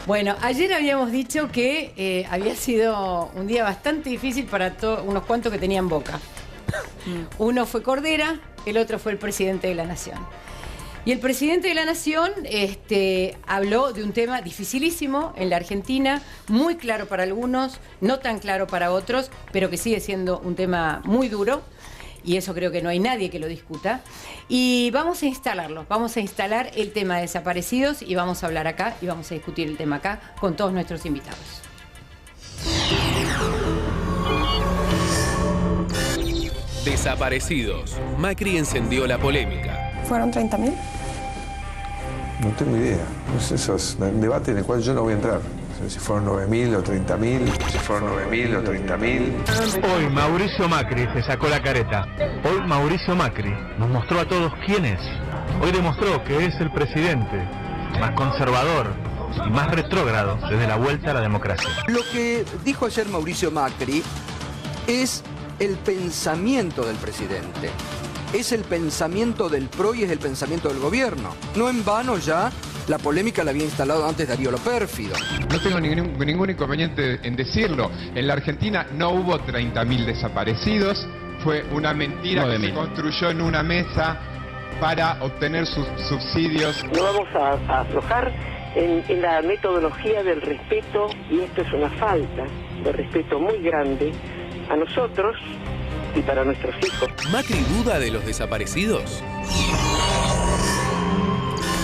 Bueno, ayer habíamos dicho que había sido un día bastante difícil para unos cuantos que tenían boca. Uno fue Cordera, el otro fue el presidente de la Nación. Y el presidente de la Nación habló de un tema dificilísimo en la Argentina, muy claro para algunos, no tan claro para otros, pero que sigue siendo un tema muy duro. Y eso creo que no hay nadie que lo discuta. Y vamos a instalarlo, vamos a instalar el tema de desaparecidos y vamos a hablar acá y vamos a discutir el tema acá con todos nuestros invitados. Desaparecidos. Macri encendió la polémica. ¿Fueron 30.000? No tengo idea. Eso es un debate en el cual yo no voy a entrar. Si fueron 9.000 o 30.000, si fueron 9.000 o 30.000. Hoy Mauricio Macri se sacó la careta. Hoy Mauricio Macri nos mostró a todos quién es. Hoy demostró que es el presidente más conservador y más retrógrado desde la vuelta a la democracia. Lo que dijo ayer Mauricio Macri es el pensamiento del presidente. Es el pensamiento del PRO y es el pensamiento del gobierno. No en vano ya la polémica la había instalado antes Darío Lo Pérfido. No tengo ningún inconveniente en decirlo. En la Argentina no hubo 30.000 desaparecidos. Fue una mentira que se construyó en una mesa para obtener sus subsidios. No vamos a aflojar en la metodología del respeto, y esto es una falta de respeto muy grande a nosotros y para nuestros hijos. ¿Macri duda de los desaparecidos?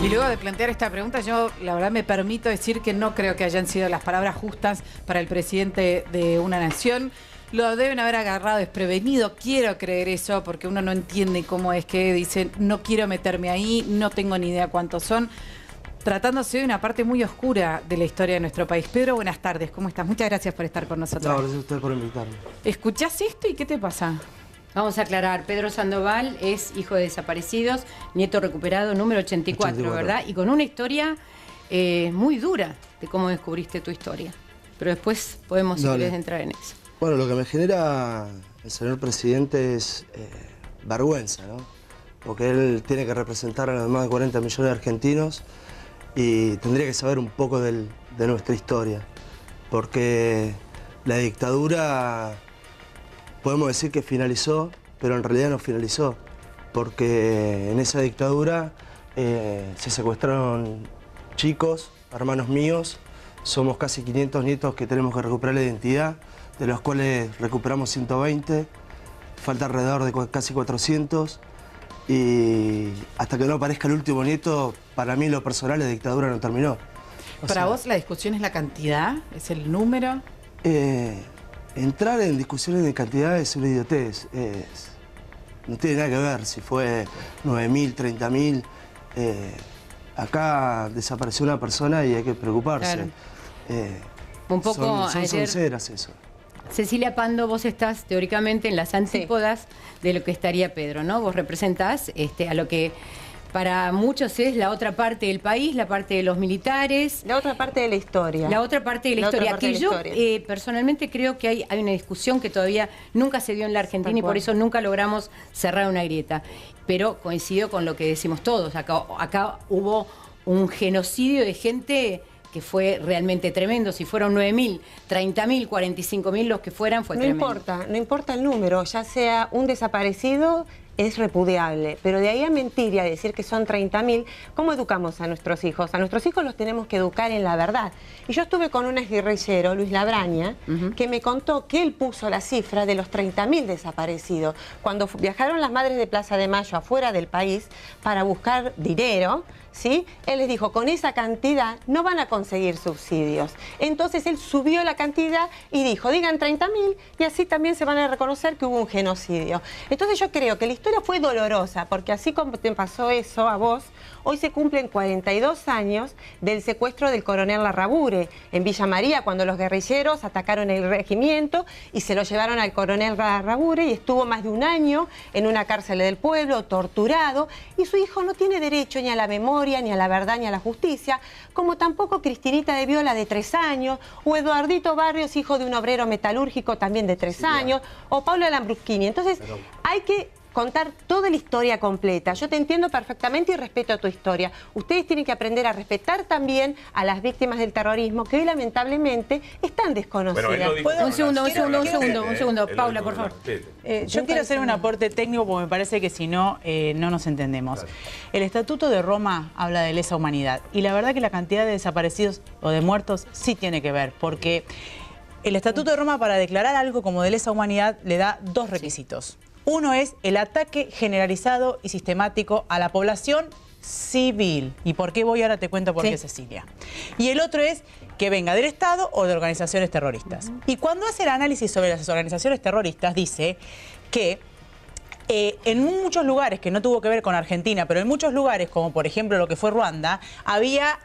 Y luego de plantear esta pregunta, yo la verdad me permito decir que no creo que hayan sido las palabras justas para el presidente de una nación. Lo deben haber agarrado desprevenido, quiero creer eso, porque uno no entiende cómo es que dicen, no quiero meterme ahí, no tengo ni idea cuántos son, tratándose de una parte muy oscura de la historia de nuestro país. Pedro, buenas tardes, ¿cómo estás? Muchas gracias por estar con nosotros. No, gracias a usted por invitarme. ¿Escuchás esto y qué te pasa? Vamos a aclarar, Pedro Sandoval es hijo de desaparecidos, nieto recuperado número 84, ¿verdad? Y con una historia muy dura de cómo descubriste tu historia. Pero después podemos, si querés, entrar en eso. Bueno, lo que me genera el señor presidente es vergüenza, ¿no? Porque él tiene que representar a los más de 40 millones de argentinos y tendría que saber un poco de nuestra historia. Porque la dictadura, podemos decir que finalizó, pero en realidad no finalizó. Porque en esa dictadura se secuestraron chicos, hermanos míos. Somos casi 500 nietos que tenemos que recuperar la identidad, de los cuales recuperamos 120. Falta alrededor de casi 400. Y hasta que no aparezca el último nieto, para mí en lo personal la dictadura no terminó. ¿Para vos la discusión es la cantidad? ¿Es el número? Entrar en discusiones de cantidad es una idiotez. No tiene nada que ver si fue 9.000, 30.000. Acá desapareció una persona y hay que preocuparse. Claro. Un poco son sinceras eso. Cecilia Pando, vos estás teóricamente en las antípodas de lo que estaría Pedro, ¿no? Vos representás a lo que para muchos es la otra parte del país, la parte de los militares. La otra parte de la historia. La otra parte de la historia. Que yo personalmente creo que hay una discusión que todavía nunca se dio en la Argentina y por eso nunca logramos cerrar una grieta. Pero coincido con lo que decimos todos. Acá hubo un genocidio de gente que fue realmente tremendo. Si fueron 9.000, 30.000, 45.000, los que fueran, fue tremendo. No importa el número, ya sea un desaparecido, es repudiable. Pero de ahí a mentir y a decir que son 30.000, ¿cómo educamos a nuestros hijos? A nuestros hijos los tenemos que educar en la verdad. Y yo estuve con un exguerrillero, Luis Labraña, que me contó que él puso la cifra de los 30.000 desaparecidos. Cuando viajaron las madres de Plaza de Mayo afuera del país para buscar dinero, ¿sí? Él les dijo, con esa cantidad no van a conseguir subsidios. Entonces él subió la cantidad y dijo, digan 30.000 y así también se van a reconocer que hubo un genocidio. Entonces yo creo que la historia fue dolorosa, porque así como te pasó eso a vos, hoy se cumplen 42 años del secuestro del coronel Larrabure en Villa María, cuando los guerrilleros atacaron el regimiento y se lo llevaron al coronel Larrabure y estuvo más de un año en una cárcel del pueblo, torturado, y su hijo no tiene derecho ni a la memoria, ni a la verdad, ni a la justicia, como tampoco Cristinita de Viola, de 3 años, o Eduardito Barrios, hijo de un obrero metalúrgico, también de 3 años, o Pablo Lambrusquini. Entonces, hay que contar toda la historia completa. Yo te entiendo perfectamente y respeto tu historia. Ustedes tienen que aprender a respetar también a las víctimas del terrorismo, que hoy lamentablemente están desconocidas. Bueno, un segundo. Paula, por favor. Yo quiero hacer un aporte técnico porque me parece que si no, no nos entendemos. Claro. El Estatuto de Roma habla de lesa humanidad y la verdad que la cantidad de desaparecidos o de muertos sí tiene que ver, porque el Estatuto de Roma, para declarar algo como de lesa humanidad, le da dos requisitos. Uno es el ataque generalizado y sistemático a la población civil. ¿Y por qué voy? Ahora te cuento por qué, Cecilia. Y el otro es que venga del Estado o de organizaciones terroristas. Y cuando hace el análisis sobre las organizaciones terroristas, dice que en muchos lugares, que no tuvo que ver con Argentina, pero en muchos lugares, como por ejemplo lo que fue Ruanda, había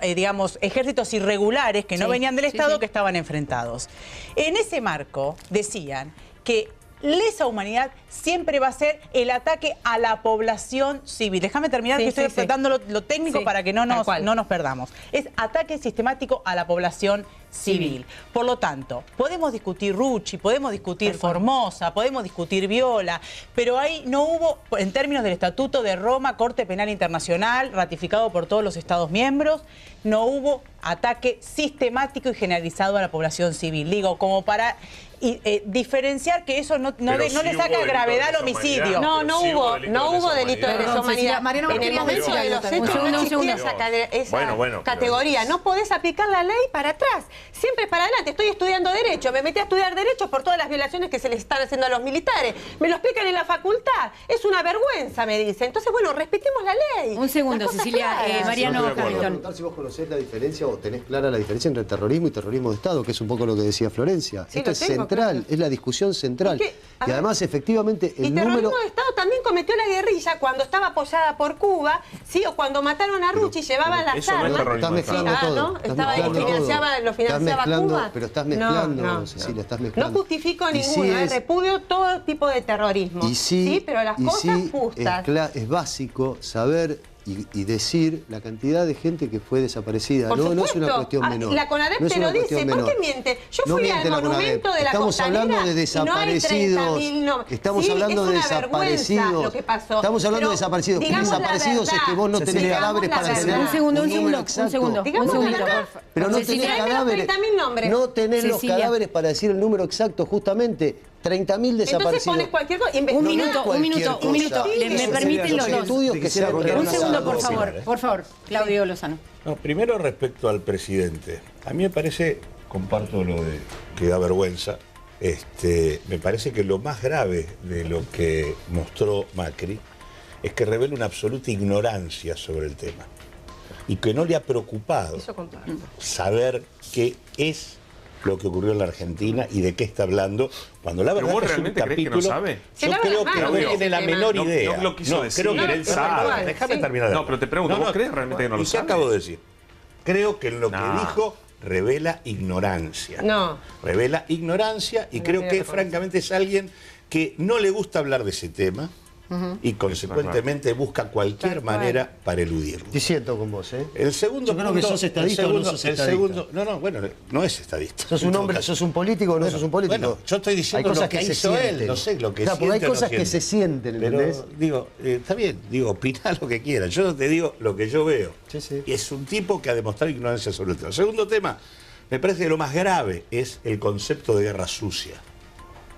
digamos, ejércitos irregulares que no venían del Estado, que estaban enfrentados. En ese marco decían que lesa humanidad siempre va a ser el ataque a la población civil. Déjame terminar, que estoy dando lo técnico para que no nos perdamos. Es ataque sistemático a la población civil. Por lo tanto, podemos discutir Rucci, podemos discutir Formosa, podemos discutir Viola, pero ahí no hubo, en términos del Estatuto de Roma, Corte Penal Internacional, ratificado por todos los Estados miembros, no hubo ataque sistemático y generalizado a la población civil. Digo, como para diferenciar que eso no le saca gravedad al homicidio. No hubo delito de lesa humanidad. En el momento de los hechos no existía esa categoría. No podés aplicar la ley para atrás, siempre para adelante. Estoy estudiando Derecho, me metí a estudiar Derecho por todas las violaciones que se les están haciendo a los militares. Me lo explican en la facultad. Es una vergüenza, me dice. Entonces, bueno, respetemos la ley. Un segundo, Cecilia. Mariano Hamilton. Si vos conocés la diferencia o tenés clara la diferencia entre terrorismo y terrorismo de Estado, que es un poco lo que decía Florencia. Esto es central, es la discusión central. Y además, efectivamente, el terrorismo de Estado también cometió la guerrilla cuando estaba apoyada por Cuba, ¿sí? O cuando mataron a Rucci, llevaban las armas. Estás mezclando todo. Lo financiaba Cuba. Pero estás mezclando, Cecilia, estás mezclando. No justifico ninguno, repudio todo tipo de terrorismo. Sí, pero las cosas justas. Es básico saber y decir la cantidad de gente que fue desaparecida. No es una cuestión menor. La CONADEP te lo dice. ¿Por qué miente? Yo fui al monumento de la Costanera. Estamos hablando de desaparecidos. Estamos hablando de desaparecidos. Lo que pasó. Estamos hablando de desaparecidos. Desaparecidos es que vos no tenés cadáveres para tener un segundo. Pero no tenés cadáveres. No tenés los cadáveres para decir el número exacto, justamente. 30.000 desaparecidos. Entonces pones cualquier cosa. Un minuto. Me permiten los dos. Un segundo, por favor. Claudio Lozano. No, primero respecto al presidente. A mí me parece, comparto lo de que da vergüenza, me parece que lo más grave de lo que mostró Macri es que revela una absoluta ignorancia sobre el tema y que no le ha preocupado saber qué es lo que ocurrió en la Argentina y de qué está hablando, cuando la verdad es un capítulo... ¿No sabe? Yo creo que no tiene la menor idea. No lo quiso decir. Creo que él sabe. Déjame terminar. No, pero te pregunto, ¿vos crees realmente que no lo sabe? ¿Y qué acabo de decir? Creo que en lo que dijo revela ignorancia. Revela ignorancia y creo que francamente es alguien que no le gusta hablar de ese tema. Y consecuentemente busca cualquier manera para eludirlo. Diciendo con vos, El segundo Yo creo que sos estadista o no sos estadista. No es estadista. ¿Sos un hombre, sos un político o no sos un político? Bueno, yo estoy diciendo lo que hizo él, no sé lo que siente. Porque hay cosas que se sienten, ¿entendés? Pero, digo, está bien, opina lo que quieras. Yo te digo lo que yo veo. Y es un tipo que ha demostrado ignorancia sobre el tema. Segundo tema, me parece que lo más grave es el concepto de guerra sucia.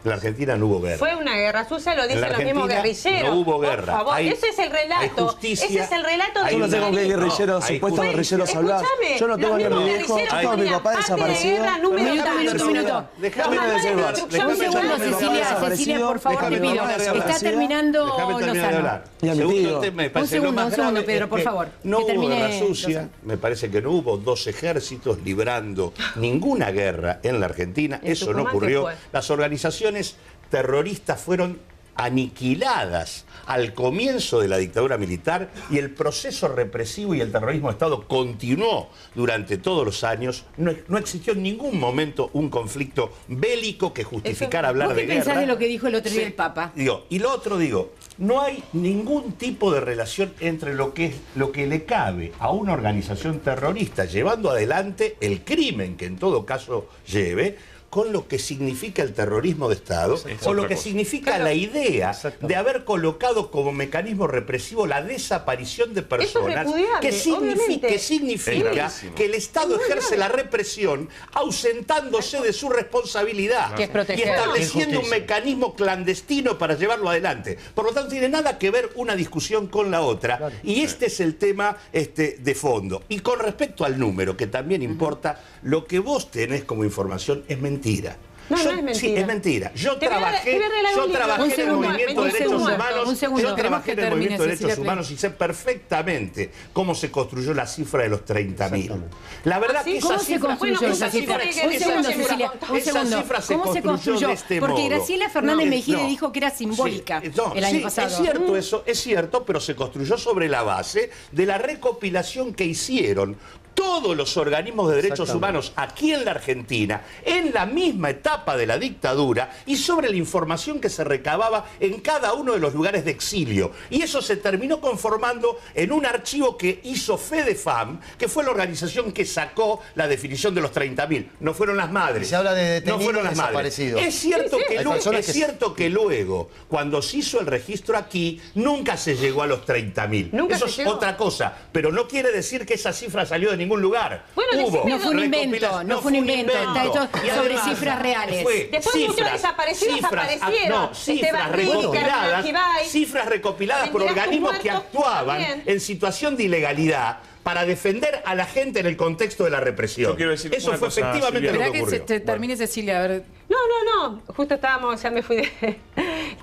En la Argentina no hubo guerra. Fue una guerra sucia, lo dicen los mismos guerrilleros. No hubo guerra. Por favor, ese es el relato. Ese es el relato de... Yo no tengo que guerrilleros, supuestos guerrilleros hablar. Yo no tengo que mi hijo, tengo a mi papá desaparecido. Minuto. Un segundo, Cecilia, por favor, te pido. Está terminando Lozano. Segundo tema, me parece lo más grave, Pedro, por favor. No hubo guerra sucia, me parece que no hubo dos ejércitos librando ninguna guerra en la Argentina. Eso no ocurrió. Las organizaciones terroristas fueron aniquiladas al comienzo de la dictadura militar y el proceso represivo y el terrorismo de Estado continuó durante todos los años. No existió en ningún momento un conflicto bélico que justificara hablar de guerra. ¿Qué pensás de lo que dijo el otro día el Papa? Y lo otro no hay ningún tipo de relación entre lo que le cabe a una organización terrorista llevando adelante el crimen que en todo caso lleve, con lo que significa el terrorismo de Estado o lo que significa la idea de haber colocado como mecanismo represivo la desaparición de personas que significa que el Estado ejerce la represión ausentándose de su responsabilidad y estableciendo un mecanismo clandestino para llevarlo adelante. Por lo tanto, no tiene nada que ver una discusión con la otra y este es el tema de fondo. Y con respecto al número, que también importa, lo que vos tenés como información es mentira. No es mentira. Sí, es mentira. Yo trabajé en el movimiento de derechos humanos. Yo trabajé en el movimiento de derechos humanos y sé perfectamente cómo se construyó la cifra de los 30.000. La verdad que esa cifra se construyó de este modo. Porque Graciela Fernández Mejide dijo que era simbólica el año pasado. Es cierto eso, es cierto, pero se construyó sobre la base de la recopilación que hicieron todos los organismos de derechos humanos aquí en la Argentina, en la misma etapa de la dictadura, y sobre la información que se recababa en cada uno de los lugares de exilio. Y eso se terminó conformando en un archivo que hizo FEDEFAM, que fue la organización que sacó la definición de los 30.000. No fueron las madres. Se habla de detenidos, no fueron las desaparecidos. Es cierto que luego, cuando se hizo el registro aquí, nunca se llegó a los 30.000. Eso es otra cosa. Pero no quiere decir que esa cifra salió de ningún lugar. Bueno, no fue un invento, no fue un invento. Está hecho sobre cifras reales. Después muchos desaparecidos aparecieron. Cifras recopiladas por organismos que actuaban en situación de ilegalidad para defender a la gente en el contexto de la represión. Eso fue efectivamente lo que ocurrió. Esperá que termine Cecilia, a ver. No, justo estábamos, ya me fui de...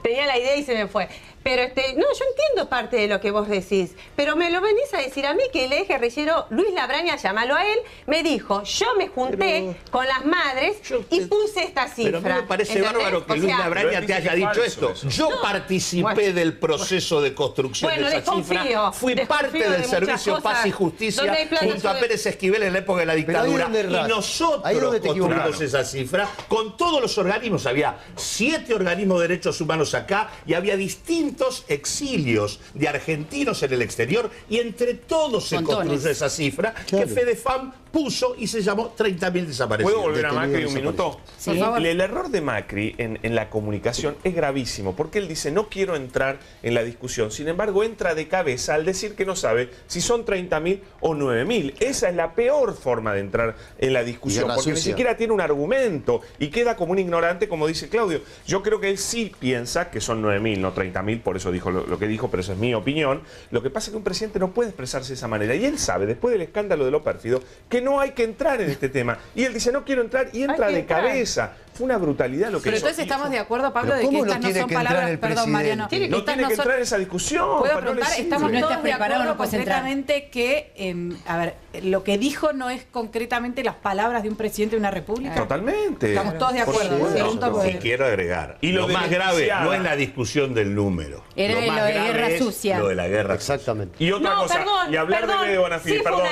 Tenía la idea y se me fue. Pero no, yo entiendo parte de lo que vos decís, pero me lo venís a decir a mí que el ex guerrillero Luis Labraña, llámalo a él, me dijo, yo me junté con las madres y puse esta cifra. Pero a mí me parece bárbaro que Luis Labraña te haya dicho esto. Yo participé del proceso de construcción de esa cifra. Fui parte del Servicio Paz y Justicia junto a Pérez Esquivel en la época de la dictadura. Y nosotros construimos esa cifra con todos los organismos. Había 7 organismos de derechos humanos acá y había distintos exilios de argentinos en el exterior y entre todos se construyó esa cifra que FEDEFAM puso y se llamó 30.000 desaparecidos. ¿Puedo volver a Macri un minuto? Sí. Por favor. El error de Macri en la comunicación es gravísimo porque él dice no quiero entrar en la discusión, sin embargo entra de cabeza al decir que no sabe si son 30.000 o 9.000. Esa es la peor forma de entrar en la discusión porque ni siquiera tiene un argumento y queda como un ignorante, como dice Claudio. Yo creo que él sí piensa que son 9.000, no 30.000, por eso dijo lo que dijo, pero esa es mi opinión. Lo que pasa es que un presidente no puede expresarse de esa manera y él sabe, después del escándalo de lo pérfido, que no hay que entrar en este tema. Y él dice, no quiero entrar, y entra de cabeza. Fue una brutalidad lo que Pero hizo. entonces estamos de acuerdo, Pablo, de que estas no son palabras... Perdón, Mariano. No tiene que entrar en esa discusión. Puedo preguntar, estamos todos de acuerdo concretamente que, a ver, lo que dijo no es concretamente las palabras de un presidente de una república. Totalmente. Estamos todos de acuerdo. Y quiero agregar, y lo más grave no es la discusión del número. Era lo más lo de grave guerra es sucia. Lo de la guerra. Exactamente. Y otra cosa, y hablar de Bonafide, perdón,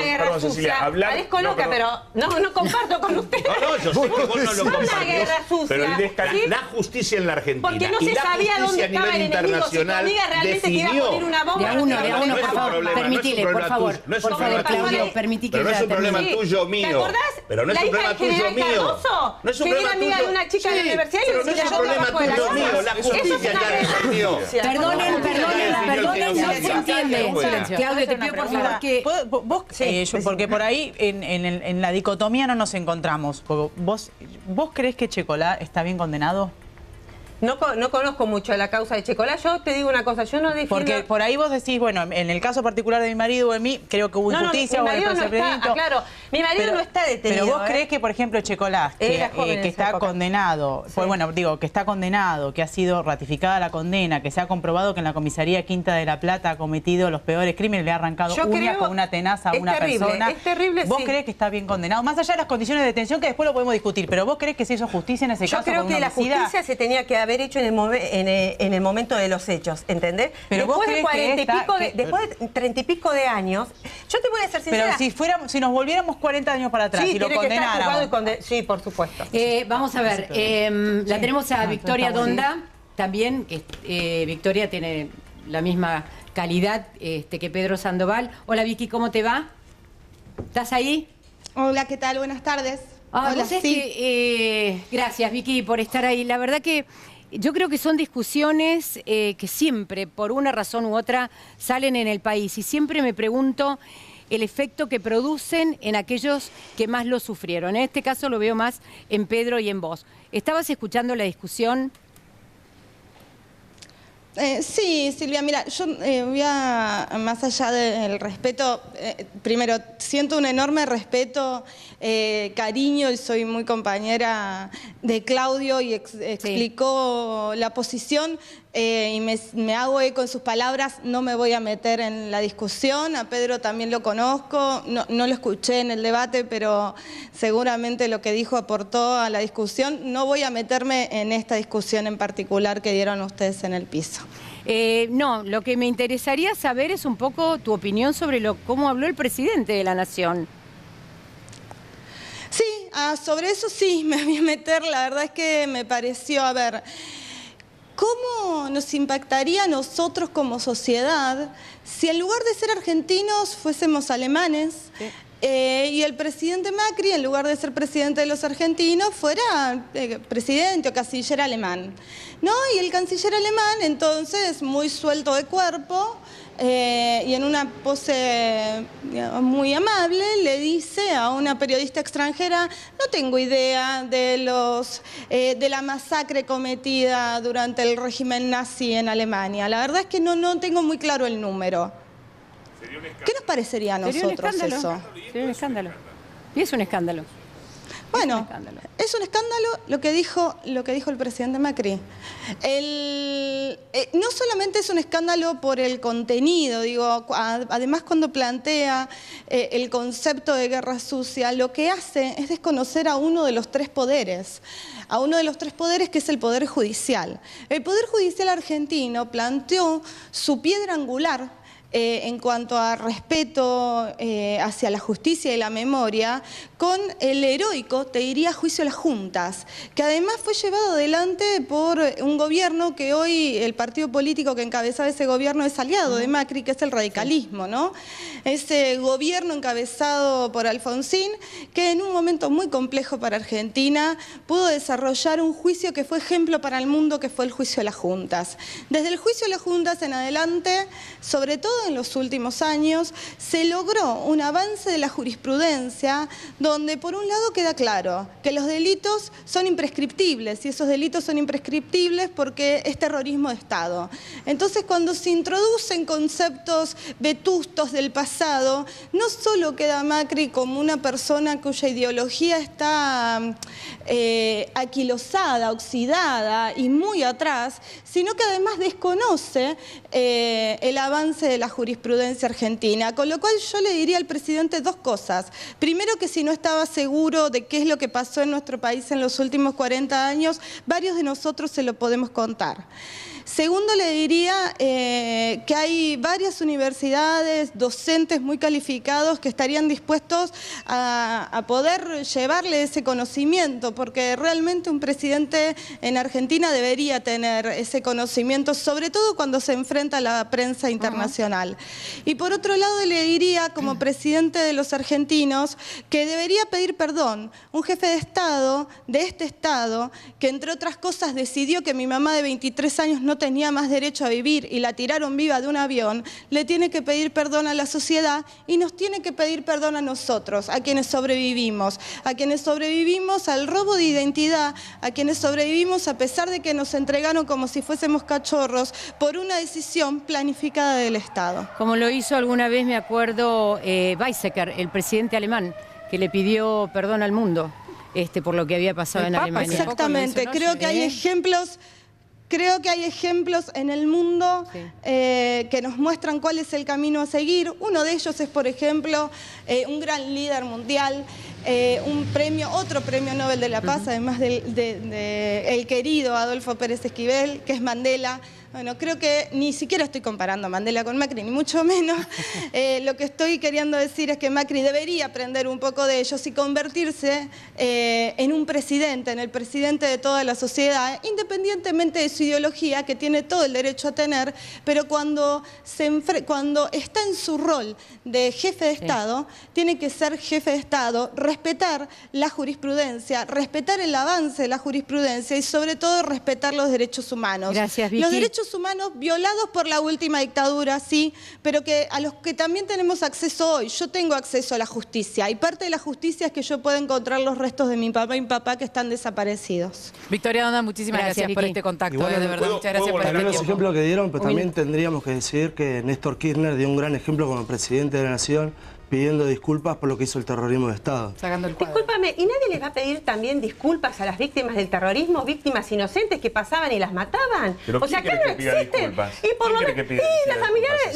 Cecilia, hablar... Parezco loca, pero no comparto con usted. No, yo sé que vos no lo compartís. Guerra sucia. Pero la justicia en la Argentina porque no y se la sabía justicia dónde a nivel estaba el enemigo, internacional si tu amiga realmente definió... quería poner una bomba. De a uno, por favor, permitile, por favor. No es un problema Claudio, permití que pero no es un problema tuyo mío. ¿Te acordás? Pero no es un problema tuyo mío. No es un problema tuyo. Que era amiga de una chica de la universidad y pero no es un problema tuyo mío. La justicia ya definió. Perdonen, no se entiende. Claudio, te pido por favor que... Vos, porque por ahí en la dicotomía no nos encontramos. ¿Vos creés que Checolá está bien condenado? No conozco mucho la causa de Checolá. Yo te digo una cosa, yo no defiendo... Porque por ahí vos decís, bueno, en el caso particular de mi marido o de mí, creo que hubo injusticia o el procedimiento. Claro, mi marido no está detenido. Pero vos creés que, por ejemplo, Checolá, que está condenado, pues bueno, digo, que está condenado, que ha sido ratificada la condena, que se ha comprobado que en la comisaría Quinta de la Plata ha cometido los peores crímenes, le ha arrancado uñas con una tenaza a una persona. Es terrible, ¿Vos creés que está bien condenado? Más allá de las condiciones de detención, que después lo podemos discutir, pero ¿vos creés que se hizo justicia en ese caso? Yo creo que la justicia se tenía que haber hecho en el momento de los hechos, ¿entendés? Pero después de 30 y pico de años, yo te voy a ser sincera. Pero si nos volviéramos 40 años para atrás y lo condenáramos. Sí, por supuesto. Vamos a ver, la tenemos a Victoria Donda, también, Victoria tiene la misma calidad que Pedro Sandoval. Hola Vicky, ¿cómo te va? ¿Estás ahí? Hola, ¿qué tal? Buenas tardes. Hola, sí. Gracias, Vicky, por estar ahí. La verdad que yo creo que son discusiones que siempre, por una razón u otra, salen en el país. Y siempre me pregunto el efecto que producen en aquellos que más lo sufrieron. En este caso lo veo más en Pedro y en vos. ¿Estabas escuchando la discusión? Sí, Silvia, mira, yo voy a, más allá del respeto, primero, siento un enorme respeto, cariño, y soy muy compañera de Claudio y explicó la posición y me hago eco en sus palabras, no me voy a meter en la discusión, a Pedro también lo conozco, no lo escuché en el debate, pero seguramente lo que dijo aportó a la discusión. No voy a meterme en esta discusión en particular que dieron ustedes en el piso. No, lo que me interesaría saber es un poco tu opinión sobre cómo habló el presidente de la Nación. Sí, sobre eso sí me voy a meter. La verdad es que me pareció, a ver, ¿cómo nos impactaría a nosotros como sociedad si en lugar de ser argentinos fuésemos alemanes? Sí. Y el presidente Macri, en lugar de ser presidente de los argentinos, fuera presidente o canciller alemán, ¿no? Y el canciller alemán, entonces, muy suelto de cuerpo y en una pose muy amable, le dice a una periodista extranjera: no tengo idea de la masacre cometida durante el régimen nazi en Alemania. La verdad es que no tengo muy claro el número. ¿Qué nos parecería a nosotros eso? Sería un escándalo. Y es un escándalo. Bueno, es un escándalo lo que dijo el presidente Macri. No solamente es un escándalo por el contenido, digo, además cuando plantea el concepto de guerra sucia, lo que hace es desconocer a uno de los tres poderes. A uno de los tres poderes, que es el Poder Judicial. El Poder Judicial argentino planteó su piedra angular en cuanto a respeto hacia la justicia y la memoria, con el heroico, te diría, juicio a las juntas, que además fue llevado adelante por un gobierno que hoy el partido político que encabezaba ese gobierno es aliado de Macri, que es el radicalismo, ¿no? Ese gobierno encabezado por Alfonsín, que en un momento muy complejo para Argentina pudo desarrollar un juicio que fue ejemplo para el mundo, que fue el juicio a las juntas. Desde el juicio a las juntas en adelante, sobre todo en los últimos años, se logró un avance de la jurisprudencia donde por un lado queda claro que los delitos son imprescriptibles, y esos delitos son imprescriptibles porque es terrorismo de Estado. Entonces, cuando se introducen conceptos vetustos del pasado, no solo queda Macri como una persona cuya ideología está aquilosada, oxidada y muy atrás, sino que además desconoce el avance de la jurisprudencia argentina, con lo cual yo le diría al presidente dos cosas. Primero, que si no estaba seguro de qué es lo que pasó en nuestro país en los últimos 40 años, varios de nosotros se lo podemos contar. Segundo, le diría que hay varias universidades, docentes muy calificados que estarían dispuestos a poder llevarle ese conocimiento, porque realmente un presidente en Argentina debería tener ese conocimiento, sobre todo cuando se enfrenta a la prensa internacional. Y por otro lado, le diría, como presidente de los argentinos, que debería pedir perdón. Un jefe de Estado, de este Estado, que entre otras cosas decidió que mi mamá de 23 años no tenía más derecho a vivir y la tiraron viva de un avión, le tiene que pedir perdón a la sociedad y nos tiene que pedir perdón a nosotros, a quienes sobrevivimos al robo de identidad, a quienes sobrevivimos a pesar de que nos entregaron como si fuésemos cachorros por una decisión planificada del Estado. Como lo hizo alguna vez, me acuerdo, Weizsäcker, el presidente alemán, que le pidió perdón al mundo por lo que había pasado en Alemania. Exactamente, creo que hay ejemplos... Creo que hay ejemplos en el mundo que nos muestran cuál es el camino a seguir. Uno de ellos es, por ejemplo, un gran líder mundial, otro premio Nobel de la Paz, además del querido Adolfo Pérez Esquivel, que es Mandela. Bueno, creo que ni siquiera estoy comparando a Mandela con Macri, ni mucho menos. Lo que estoy queriendo decir es que Macri debería aprender un poco de ellos y convertirse en un presidente, en el presidente de toda la sociedad, independientemente de su ideología, que tiene todo el derecho a tener, pero cuando está en su rol de jefe de Estado, tiene que ser jefe de Estado, respetar la jurisprudencia, respetar el avance de la jurisprudencia y sobre todo respetar los derechos humanos. Gracias, Vicky. Los derechos humanos violados por la última dictadura, sí, pero que a los que también tenemos acceso hoy. Yo tengo acceso a la justicia y parte de la justicia es que yo pueda encontrar los restos de mi papá y mi papá que están desaparecidos. Victoria Donda, muchísimas gracias por este contacto. Igual, De verdad, muchas gracias por este también los tiempo. ejemplos que dieron, pero también tendríamos que decir que Néstor Kirchner dio un gran ejemplo como presidente de la Nación, pidiendo disculpas por lo que hizo el terrorismo de Estado. Sacando el cuadro. Discúlpame, ¿y nadie les va a pedir también disculpas a las víctimas del terrorismo, víctimas inocentes que pasaban y las mataban? Pero o sea, ¿quién acá quiere no que pida existen. disculpas? Y por lo ¿Quién menos, quiere que pida los familiares de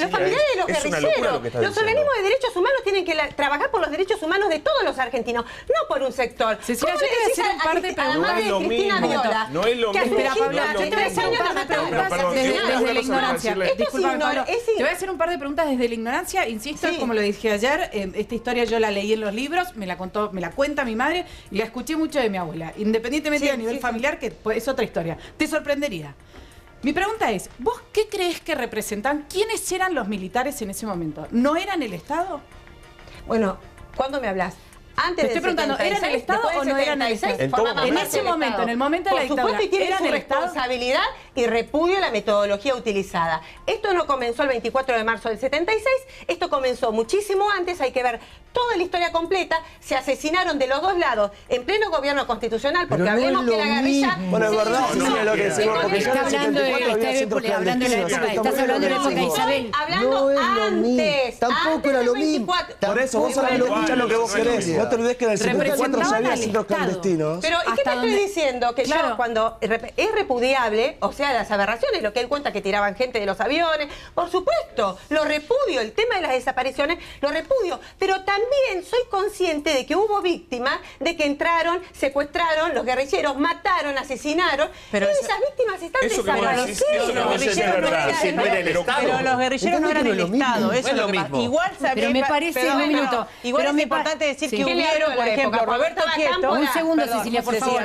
los Es una locura guerrilleros, lo que está los diciendo. organismos de derechos humanos tienen que trabajar por los derechos humanos de todos los argentinos, no por un sector. Cecilia, ¿Cómo yo le te voy a decís hacer un par de preguntas. además de No es lo Cristina mismo. Viola, No es lo que mismo. Espera, Paula, hace yo te voy a hacer 3 un años par de preguntas perdón, desde una la cosa ignorancia. para decirle. Disculpame, Pablo. Te voy a hacer un par de preguntas desde la ignorancia. Insisto, como lo dije ayer, esta historia yo la leí en los libros, me la cuenta mi madre y la escuché mucho de mi abuela. Independientemente a nivel familiar, que es otra historia. Te sorprendería. Mi pregunta es, ¿vos qué crees que representan? ¿Quiénes eran los militares en ese momento? ¿No eran el Estado? Bueno, ¿cuándo me hablas? Antes Te estoy preguntando, ¿eran el Estado o no eran el Estado? En ese momento, en el momento de la dictadura, por supuesto, y tiene ¿eran su el Estado? responsabilidad y repudio la metodología utilizada. Esto no comenzó el 24 de marzo del 76, esto comenzó muchísimo antes, hay que ver toda la historia completa. Se asesinaron de los dos lados en pleno gobierno constitucional, porque Pero no hablemos es que lo la guerrilla... mismo. Bueno, es verdad, Cecilia, lo que decimos, porque ya en el 74 había centros clandestinos. Estás hablando de la época de Isabel. Hablando No es lo mismo. antes. Tampoco antes era del lo mismo. 24. Por eso, vos sabés lo que vos querés. No te olvides que en el 74 ya había centros clandestinos. Pero, ¿y qué te estoy diciendo? Que yo, cuando es repudiable, o sea, las aberraciones, lo que él cuenta que tiraban gente de los aviones, por supuesto, lo repudio. El tema de las desapariciones, lo repudio. Pero también soy consciente de que hubo víctimas, de que entraron, secuestraron, los guerrilleros mataron, asesinaron. Pero esas víctimas están desaparecidas. Pero los guerrilleros no eran el Estado. Eso es lo que pasa. Igual Pero me parece, un minuto. Igual es importante decir que hubieron, por ejemplo, Roberto Quieto. Un segundo, Cecilia, por favor.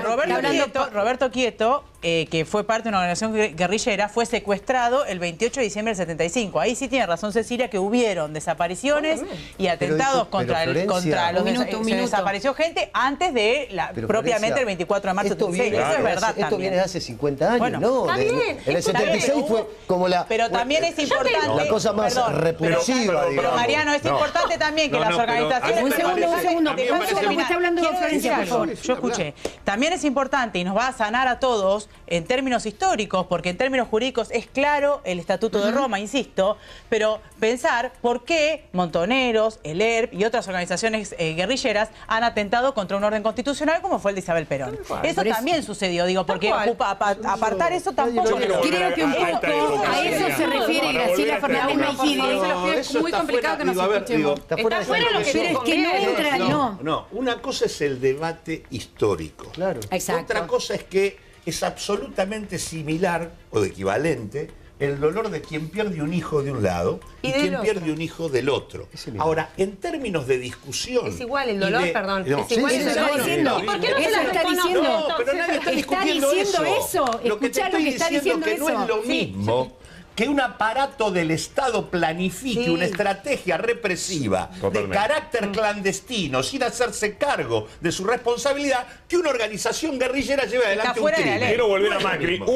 Roberto Quieto, que fue parte de una organización guerrillera, fue secuestrado el 28 de diciembre del 75. Ahí sí tiene razón Cecilia que hubieron desapariciones y atentados contra los se desapareció gente antes de propiamente el 24 de marzo del 76. Eso es verdad también. Esto viene de hace 50 años, Bueno, ¿no? está bien, En el 76 fue como la... Pero también es importante... La cosa más repulsiva, Pero digamos. Mariano, es importante también que las organizaciones... Un segundo. Está hablando de Florencia, por favor. Yo escuché. También es importante y nos va a sanar a todos en términos históricos, porque en términos jurídicos es claro el Estatuto de Roma, insisto, pero pensar por qué Montoneros, el ERP y otras organizaciones guerrilleras han atentado contra un orden constitucional como fue el de Isabel Perón. Eso también sucedió, digo, porque apartar eso tampoco... Creo que un poco a eso se refiere Graciela Fernández Meijide. Es muy complicado que nos escuchemos. Está fuera lo que Pero es que no entra, No, una cosa es el debate histórico. Claro. Exacto. Otra cosa es que es absolutamente similar o equivalente el dolor de quien pierde un hijo de un lado y quien pierde un hijo del otro. Ahora, en términos de discusión... Es igual el dolor, perdón. No, es igual el dolor. diciendo. ¿Y por qué no se Eso lo está reconoce? diciendo. No, pero nadie está discutiendo diciendo eso. Lo que te Escuchá lo estoy que está diciendo diciendo que no es lo eso. mismo que un aparato del Estado planifique una estrategia represiva de carácter clandestino sin hacerse cargo de su responsabilidad que una organización guerrillera lleve adelante un crimen. Quiero volver a Macri.